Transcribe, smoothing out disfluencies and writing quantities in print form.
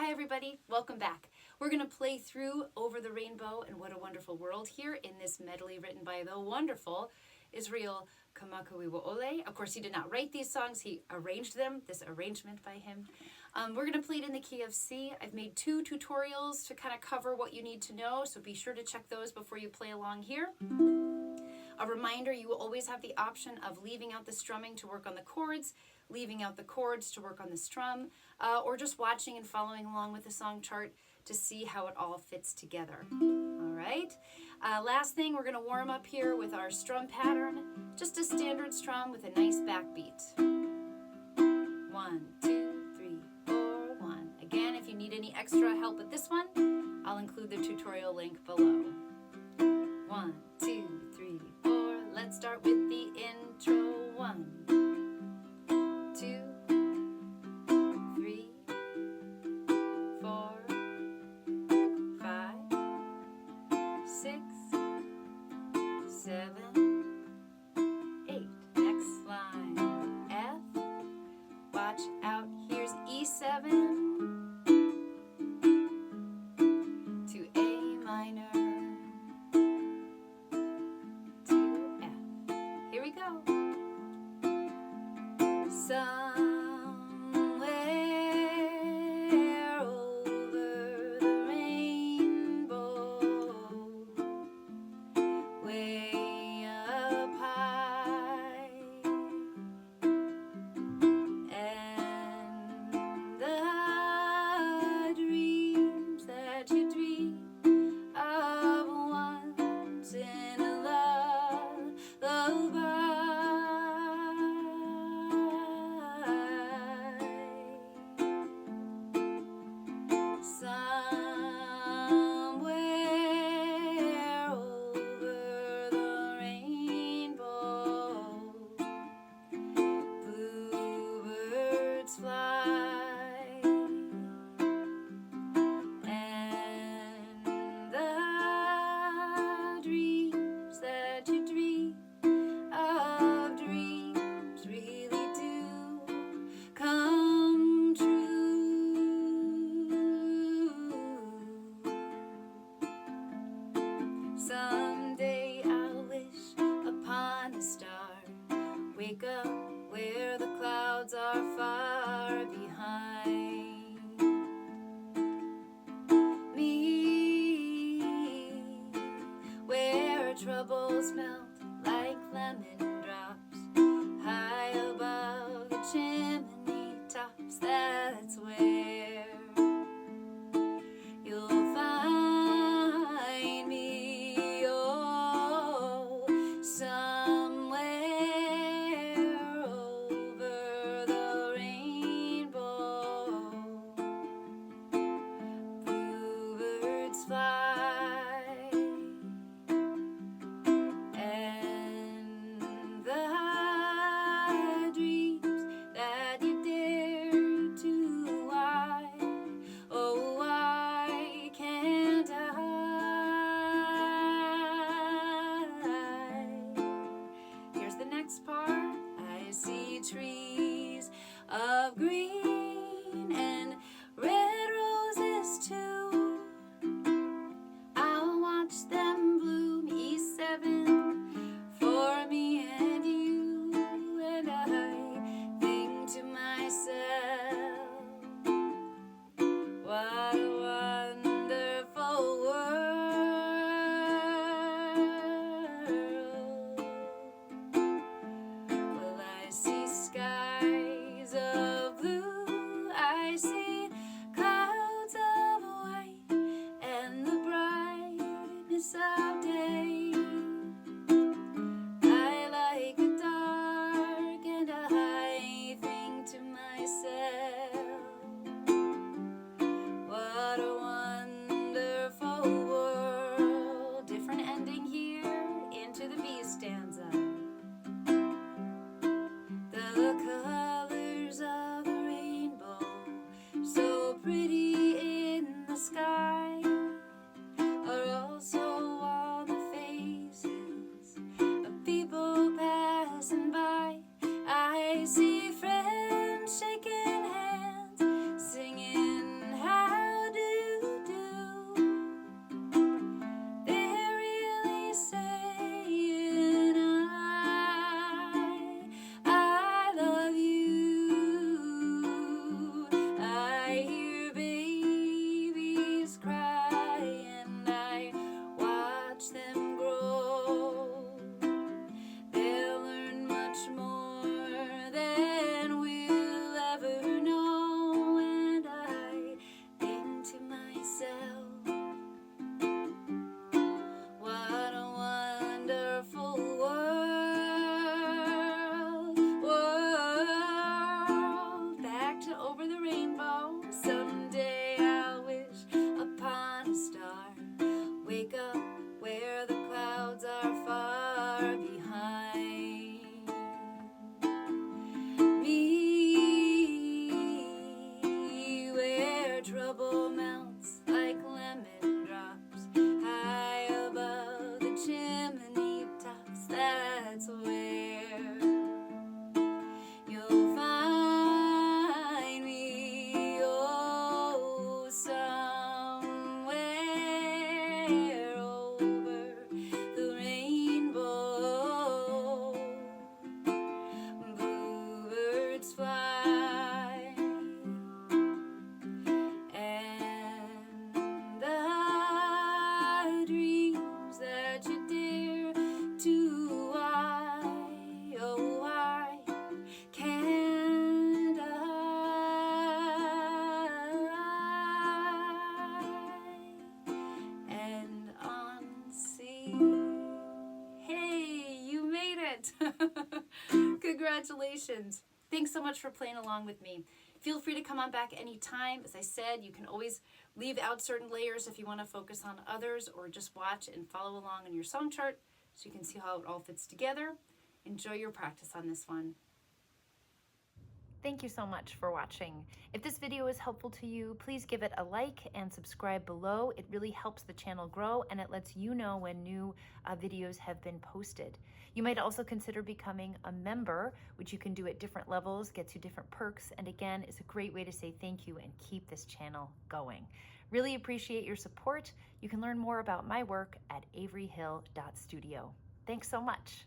Hi everybody, welcome back. We're going to play through Over the Rainbow and What a Wonderful World here in this medley written by the wonderful Israel Kamakuiwaole. Of course, he did not write these songs, he arranged them, this arrangement by him. We're going to play it in the key of C. I've made 2 tutorials to kind of cover what you need to know, so be sure to check those before you play along here. A reminder, you will always have the option of leaving out the strumming to work on the chords, leaving out the chords to work on the strum, or just watching and following along with the song chart to see how it all fits together. All right. Last thing, we're going to warm up here with our strum pattern, just a standard strum with a nice backbeat. 1, 2, 3, 4, 1. Again, if you need any extra help with this one, I'll include the tutorial link below. 1, 2, 3, 4. Let's start with the intro. 1, 2, 3, 4, 5, 6, 7, 8. Next line, F. Watch out, here's E7 to A minor. Here we go. Somewhere over the rainbow, way up high, and the dreams that you dream of once in a lullaby. Somewhere over the rainbow, bluebirds fly, and the dreams that you dream of dreams really do come true. Someday I'll wish upon a star, wake up where the clouds are far behind me, where troubles melt like lemon drops high above the chimney tops. That's where you'll find me, oh, somewhere over the rainbow, bluebirds fly, and the dreams that you dare to why, oh, why can't I? Here's the next part. I see trees of green and red roses too. I'll watch them bloom, E7 for me and you, and I think to myself, what a wonderful world. Well, I see skies of blue Congratulations. Thanks so much for playing along with me. Feel free to come on back anytime. As I said, you can always leave out certain layers if you want to focus on others, or just watch and follow along in your song chart so you can see how it all fits together. Enjoy your practice on this one. Thank you so much for watching. If this video is helpful to you, please give it a like and subscribe below. It really helps the channel grow, and it lets you know when new videos have been posted. You might also consider becoming a member, which you can do at different levels, gets you different perks, and again, is a great way to say thank you and keep this channel going. Really appreciate your support. You can learn more about my work at averyhill.studio. Thanks so much.